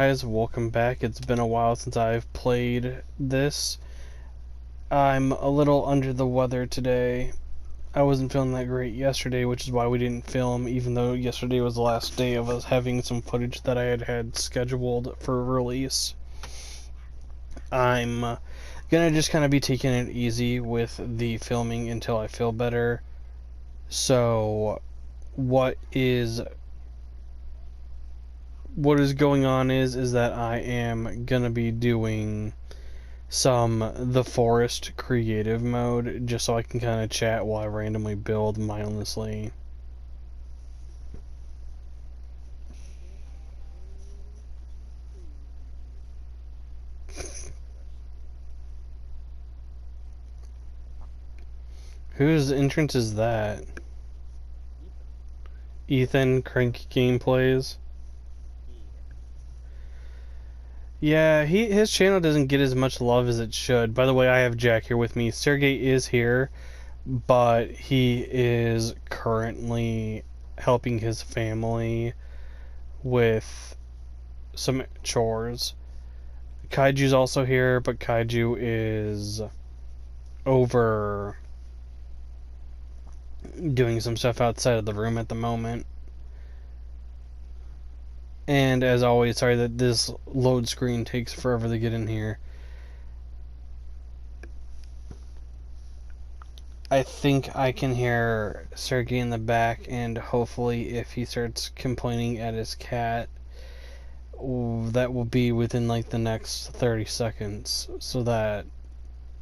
Guys, welcome back. It's been a while since I've played this. I'm a little under the weather today. I wasn't feeling that great yesterday, which is why we didn't film, even though yesterday was the last day of us having some footage that I had scheduled for release. I'm gonna just kind of be taking it easy with the filming until I feel better. So, what is going on is that I am gonna be doing some The Forest creative mode just so I can kind of chat while I randomly build mindlessly. Whose entrance is that? Ethan Cranky Gameplays. Yeah, his channel doesn't get as much love as it should. By the way, I have Jack here with me. Sergey is here, but he is currently helping his family with some chores. Kaiju's also here, but Kaiju is over doing some stuff outside of the room at the moment. And as always, sorry that this load screen takes forever to get in here. I think I can hear Sergey in the back, and hopefully if he starts complaining at his cat, that will be within like the next 30 seconds, so that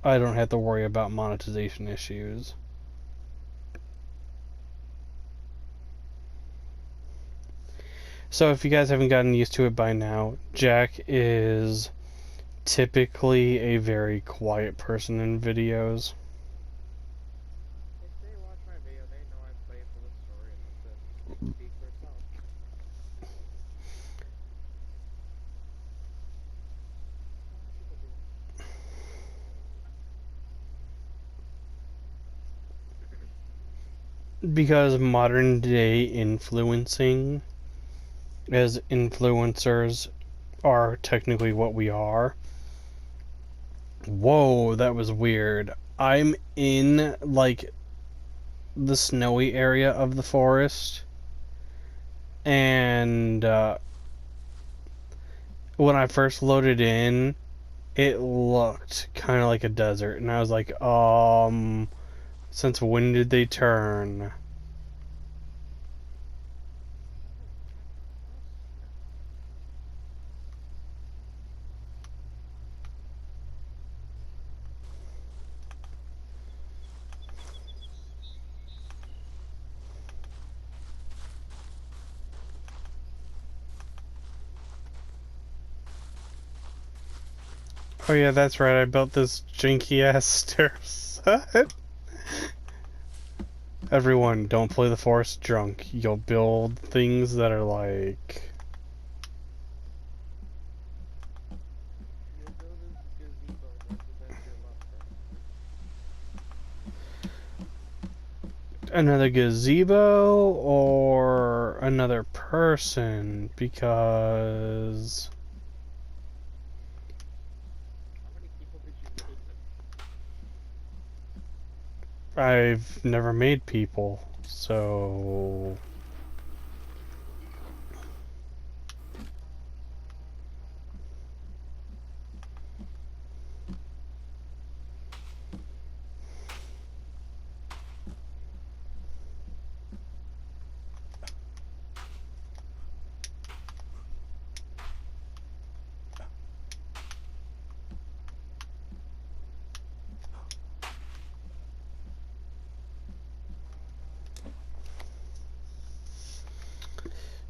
I don't have to worry about monetization issues. So if you guys haven't gotten used to it by now, Jack is typically a very quiet person in videos. If they watch my video, they know I play for the story and let the speak for itself. Because modern day influencing, as influencers are technically what we are. Whoa, that was weird. I'm in like the snowy area of the forest, and when I first loaded in, it looked kind of like a desert, and I was like, since when did they turn? Oh yeah, that's right, I built this janky ass stairs. Everyone, don't play the forest drunk. You'll build things that are like... You'll build a gazebo just to test your luck, bro. another gazebo or another person, because How many people did you make them? I've never made people, so...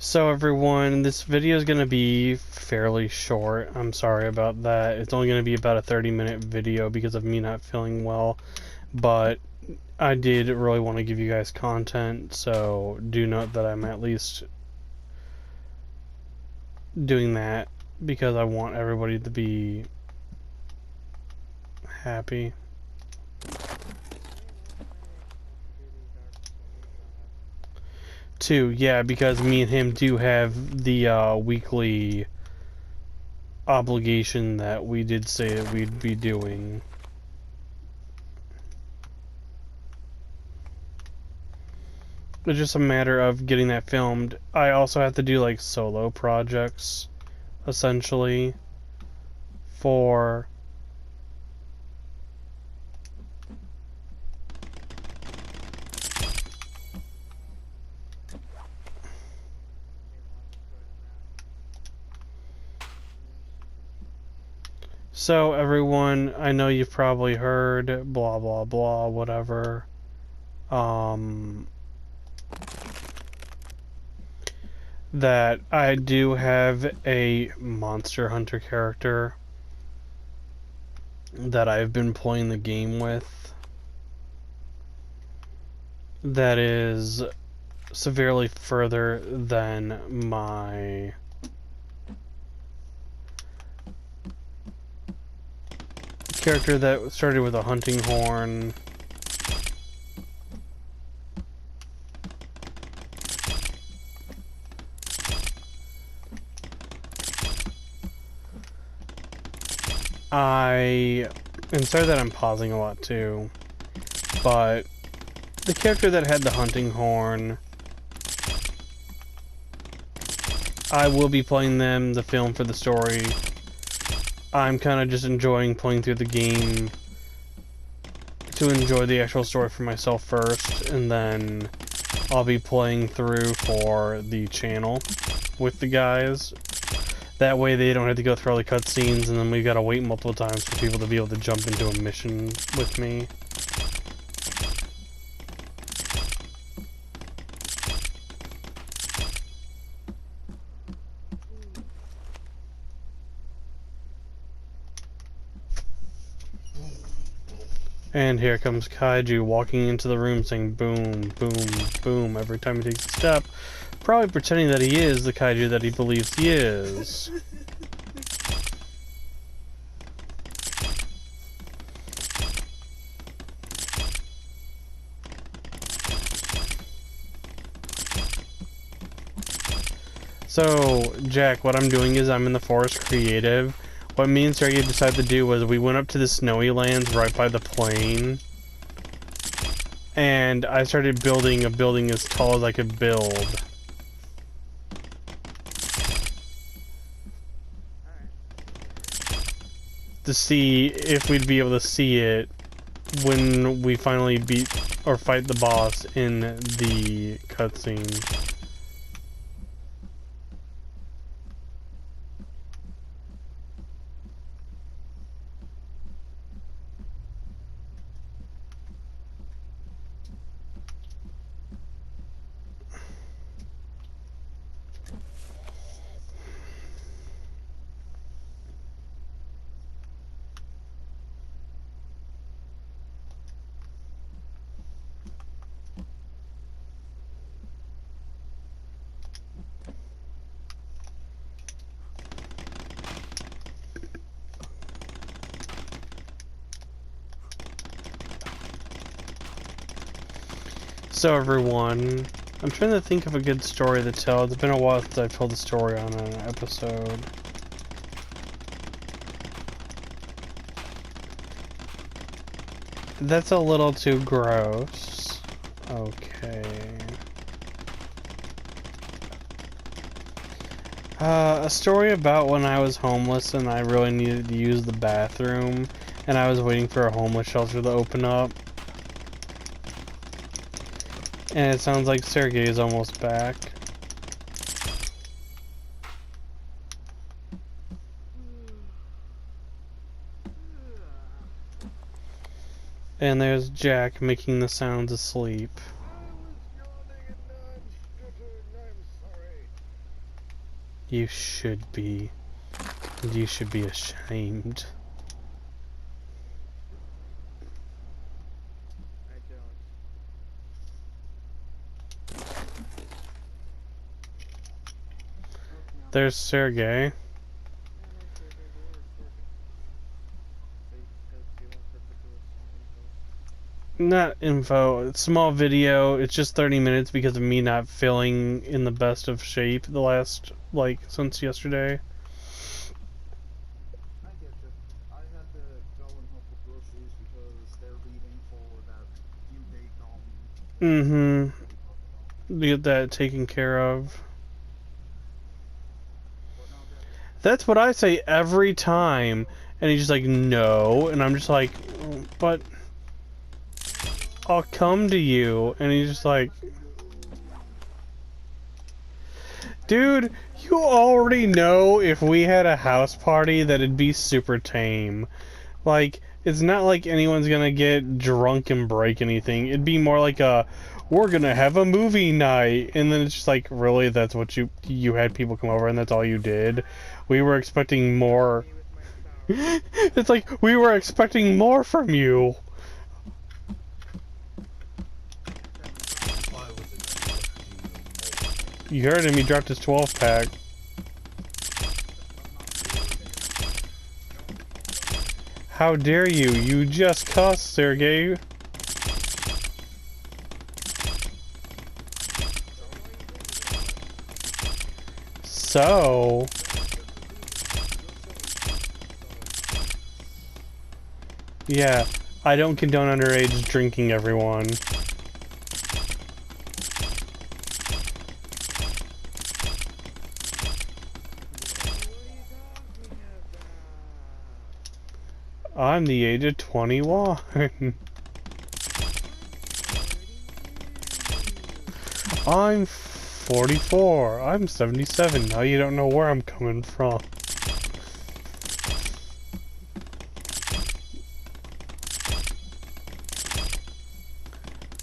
So everyone, this video is going to be fairly short. I'm sorry about that. It's only going to be about a 30-minute video because of me not feeling well. But I did really want to give you guys content, so do note that I'm at least doing that because I want everybody to be happy. Too, yeah, because me and him do have the weekly obligation that we did say that we'd be doing. It's just a matter of getting that filmed. I also have to do like solo projects, essentially, for so everyone, I know you've probably heard blah blah blah whatever. That I do have a Monster Hunter character that I've been playing the game with that is severely further than my character that started with a hunting horn. And sorry that I'm pausing a lot too, but the character that had the hunting horn, I will be playing them, the film, for the story. I'm kind of just enjoying playing through the game to enjoy the actual story for myself first, and then I'll be playing through for the channel with the guys. That way they don't have to go through all the cutscenes, and then we've got to wait multiple times for people to be able to jump into a mission with me. And here comes Kaiju walking into the room saying boom, boom, boom every time he takes a step. Probably pretending that he is the Kaiju that he believes he is. So, Jack, what I'm doing is I'm in the Forest Creative. What me and Sergey decided to do was we went up to the snowy lands right by the plane. And I started building a building as tall as I could build. To see if we'd be able to see it when we finally beat or fight the boss in the cutscene. So everyone, I'm trying to think of a good story to tell. It's been a while since I've told a story on an episode. That's a little too gross. Okay. A story about when I was homeless and I really needed to use the bathroom and I was waiting for a homeless shelter to open up. And it sounds like Sergey is almost back. And there's Jack making the sounds asleep. You should be. You should be ashamed. There's Sergey. Not info, it's small video. It's just 30 minutes because of me not feeling in the best of shape the last, since yesterday. Mm-hmm. Get that taken care of. What now, Jack? That's what I say every time. And he's just like, no. And I'm just like, but I'll come to you. And he's just like, dude, you already know if we had a house party that it'd be super tame. Like, it's not like anyone's gonna get drunk and break anything. It'd be more like a, we're gonna have a movie night, and then it's just like, really, that's what you had people come over, and that's all you did. We were expecting more. Me with my shower. It's like we were expecting more from you. You heard him. He dropped his 12 pack. How dare you? You just cussed, Sergey. So, yeah, I don't condone underage drinking, everyone. I'm the age of 21. I'm 44. I'm 77. Now you don't know where I'm coming from.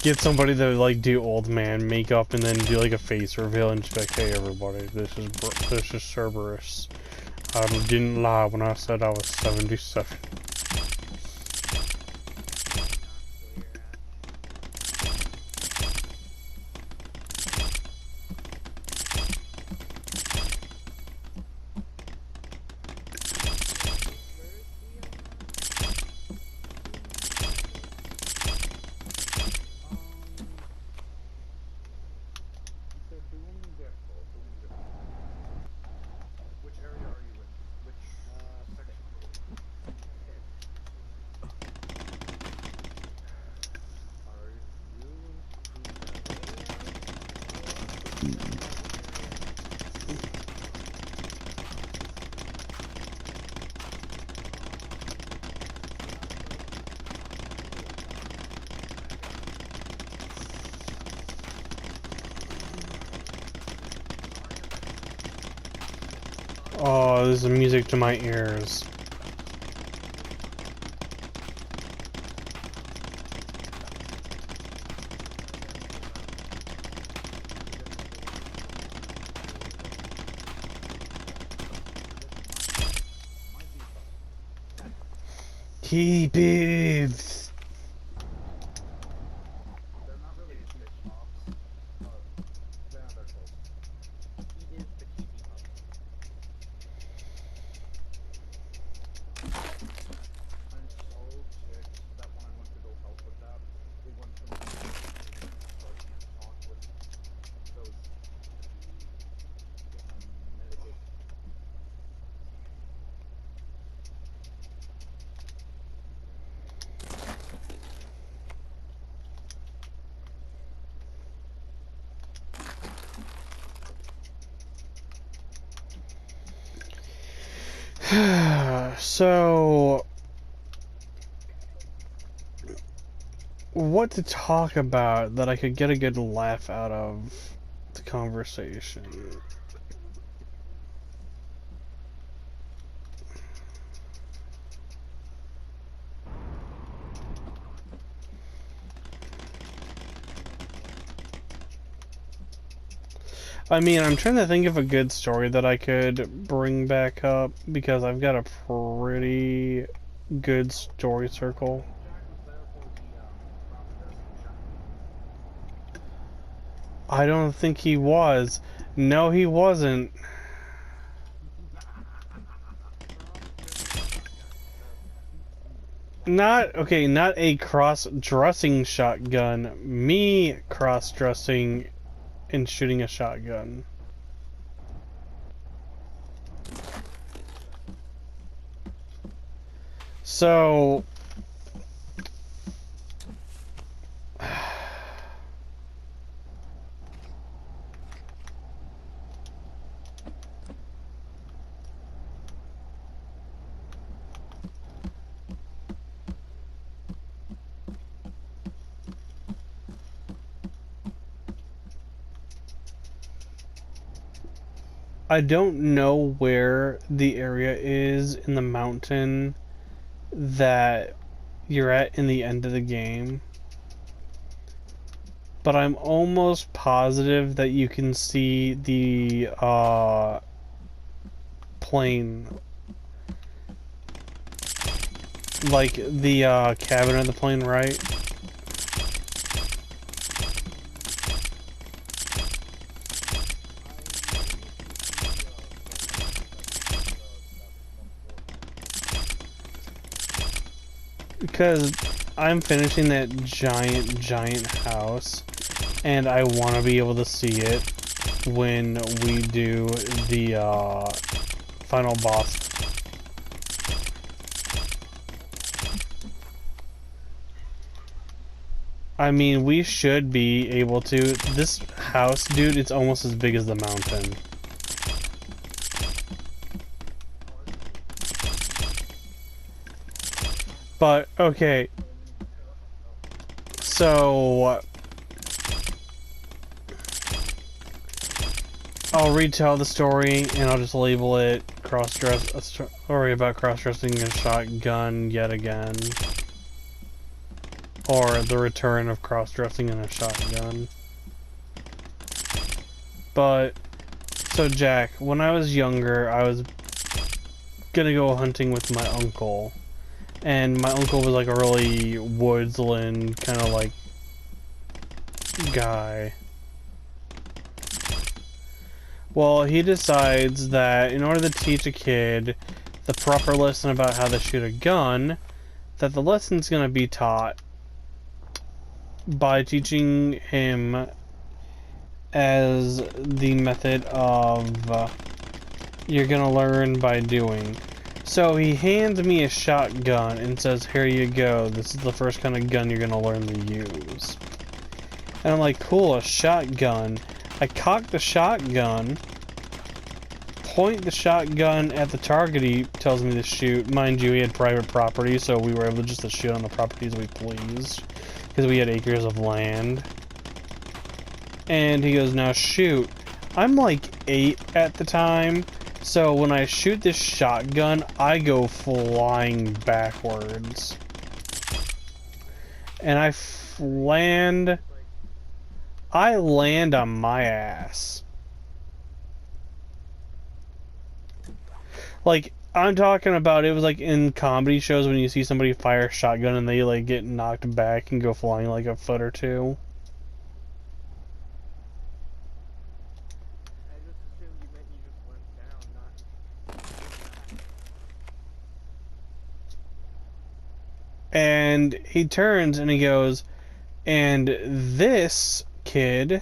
Get somebody to like do old man makeup and then do like a face reveal and just be like, hey everybody, this is Cerberus. I didn't lie when I said I was 77. Which area are you in? Which section? Are you in Oh, this is music to my ears. He beeps. They're not really cheap pops, but yeah, they're close. He is the cheapy pup. I'm so ticked that when I went to go help with that, they went to my so I can't talk with those get my medication. So, what to talk about that I could get a good laugh out of the conversation? I mean, I'm trying to think of a good story that I could bring back up because I've got a pretty good story circle. Jack was there for the cross-dressing shot. I don't think he was. No, he wasn't. Not, okay, not a cross-dressing shotgun. Me cross-dressing and shooting a shotgun. So, I don't know where the area is in the mountain that you're at in the end of the game, but I'm almost positive that you can see the plane, like the cabin of the plane, right? Because I'm finishing that giant house, and I want to be able to see it when we do the final boss. I mean, we should be able to. This house, dude, it's almost as big as the mountain. But, okay. So, I'll retell the story, and I'll just label it a story about cross-dressing a shotgun yet again. Or the return of cross-dressing in a shotgun. But, so Jack, when I was younger, I was gonna go hunting with my uncle. And my uncle was like a really woodsland kind of like guy. Well, he decides that in order to teach a kid the proper lesson about how to shoot a gun, that the lesson's gonna be taught by teaching him as the method of you're gonna learn by doing. So he hands me a shotgun and says, here you go, this is the first kind of gun you're gonna learn to use. And I'm like, cool, a shotgun. I cock the shotgun, point the shotgun at the target he tells me to shoot. Mind you, he had private property, so we were able just to shoot on the properties we pleased, because we had acres of land. And he goes, now shoot. I'm like 8 at the time, so when I shoot this shotgun, I go flying backwards. And I land on my ass. Like, I'm talking about, it was like in comedy shows when you see somebody fire a shotgun and they like get knocked back and go flying like a foot or two. I just assumed you meant you just went down, not... And he turns and he goes, and this kid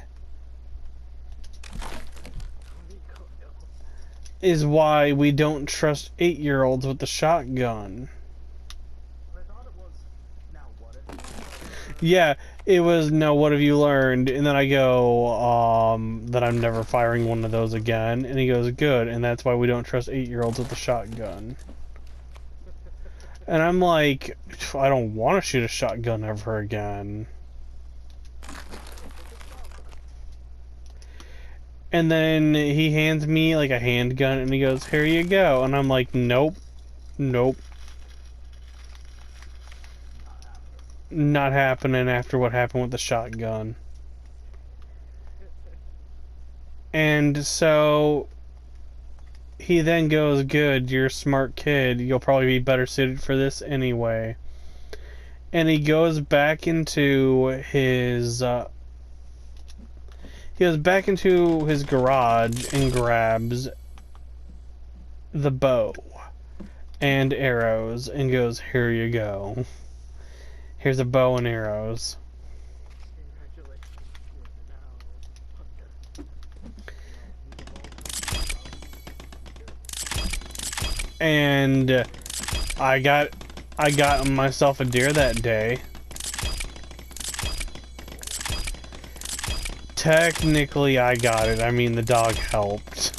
is why we don't trust 8-year-olds with the shotgun. I thought it was, now what if... Yeah, it was, no, what have you learned? And then I go, that I'm never firing one of those again. And he goes, good, and that's why we don't trust 8-year-olds with the shotgun. And I'm like, I don't want to shoot a shotgun ever again. And then he hands me like a handgun and he goes, here you go. And I'm like, nope, nope. Not happening after what happened with the shotgun. And so he then goes, good, you're a smart kid. You'll probably be better suited for this anyway. And he goes back into his garage and grabs the bow and arrows and goes, here you go. Here's a bow and arrows. And I got myself a deer that day. Technically, I got it. I mean, the dog helped.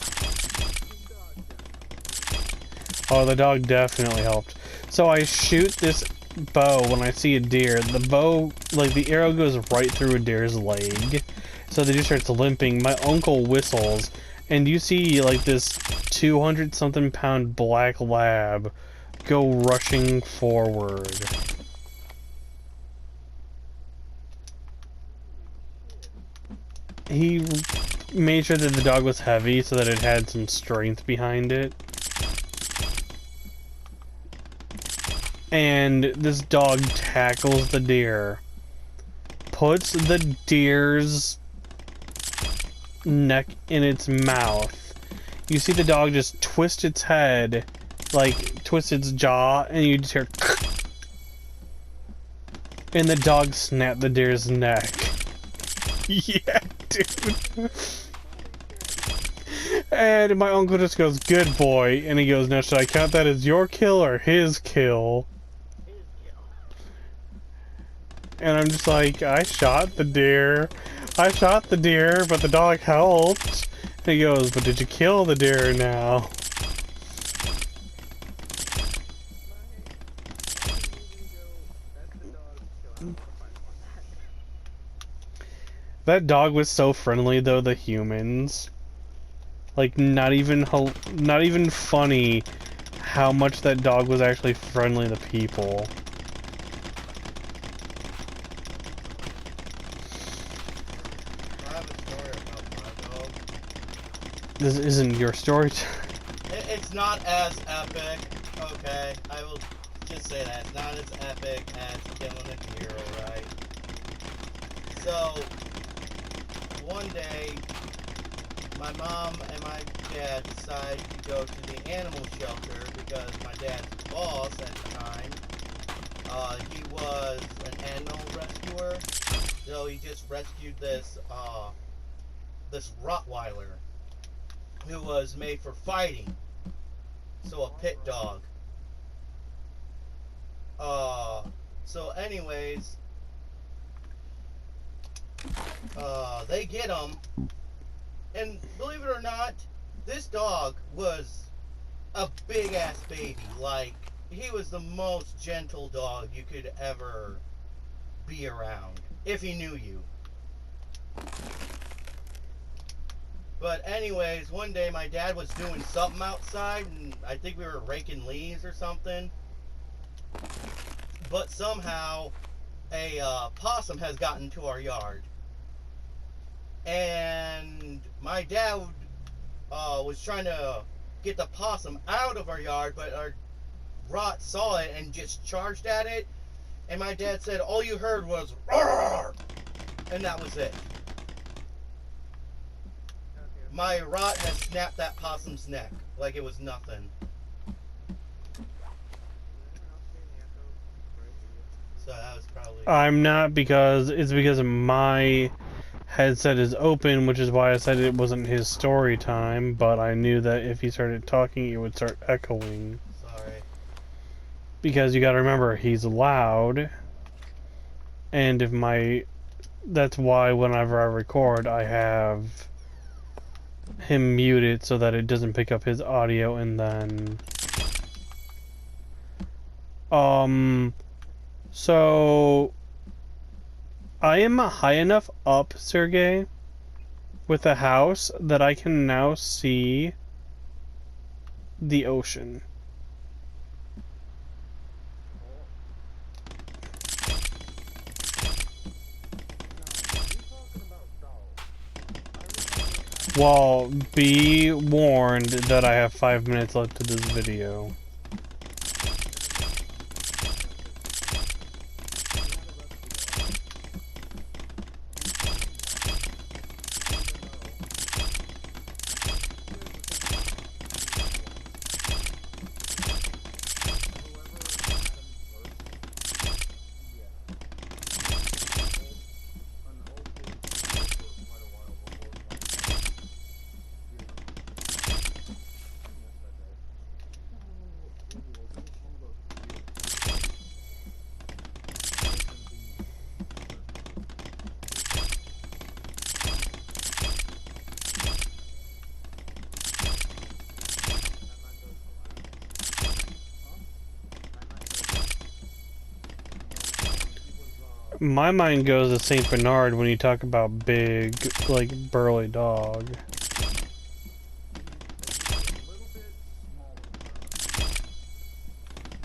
Oh, the dog definitely helped. So I shoot this bow when I see a deer. The bow, like, the arrow goes right through a deer's leg. So the deer starts limping. My uncle whistles, and you see like this 200 something pound black lab go rushing forward. He made sure that the dog was heavy so that it had some strength behind it. And this dog tackles the deer, puts the deer's neck in its mouth. You see the dog just twist its head, like twist its jaw, and you just hear and the dog snapped the deer's neck. Yeah, dude. And my uncle just goes, "Good boy," and he goes, "Now should I count that as your kill or his kill?" And I'm just like, "I shot the deer. I shot the deer, but the dog helped." And he goes, "But did you kill the deer now?" That dog was so friendly, though, the humans. Like, not even funny how much that dog was actually friendly to people. I have a story about my dog. This isn't your story. It's not as epic, okay? I will just say that. It's not as epic as killing a deer, alright? So, one day, my mom and my dad decided to go to the animal shelter because my dad's boss at the time, he was an animal rescuer. So he just rescued this Rottweiler who was made for fighting. So a pit dog. So anyways, they get him, and believe it or not, this dog was a big ass baby. Like, he was the most gentle dog you could ever be around if he knew you. But anyways, one day my dad was doing something outside, and I think we were raking leaves or something. But somehow a possum has gotten to our yard. And my dad was trying to get the possum out of our yard, but our rot saw it and just charged at it. And my dad said all you heard was "Roar!" And that was it. My rot has snapped that possum's neck like it was nothing. So that was probably... I'm not, because it's because my headset is open, which is why I said it wasn't his story time, but I knew that if he started talking, it would start echoing. Sorry. Because you gotta remember, he's loud, and if my... That's why whenever I record, I have him muted so that it doesn't pick up his audio, and then... So... I am high enough up, Sergey, with the house that I can now see the ocean. Well, be warned that I have 5 minutes left to this video. My mind goes to St. Bernard when you talk about big, like, burly dog.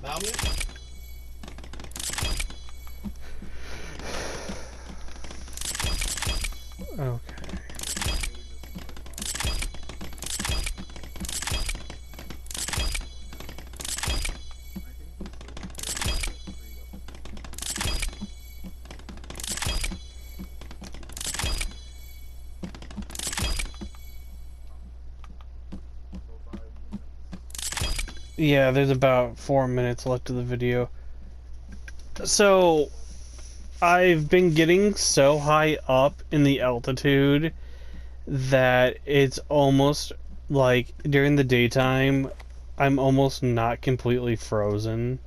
Malmute? Okay. Yeah, there's about 4 minutes left of the video. So, I've been getting so high up in the altitude that it's almost like during the daytime, I'm almost not completely frozen.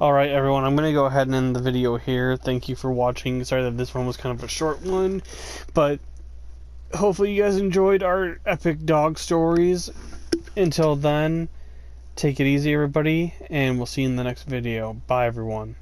Alright, everyone, I'm going to go ahead and end the video here. Thank you for watching. Sorry that this one was kind of a short one, but hopefully you guys enjoyed our epic dog stories. Until then, take it easy, everybody, and we'll see you in the next video. Bye, everyone.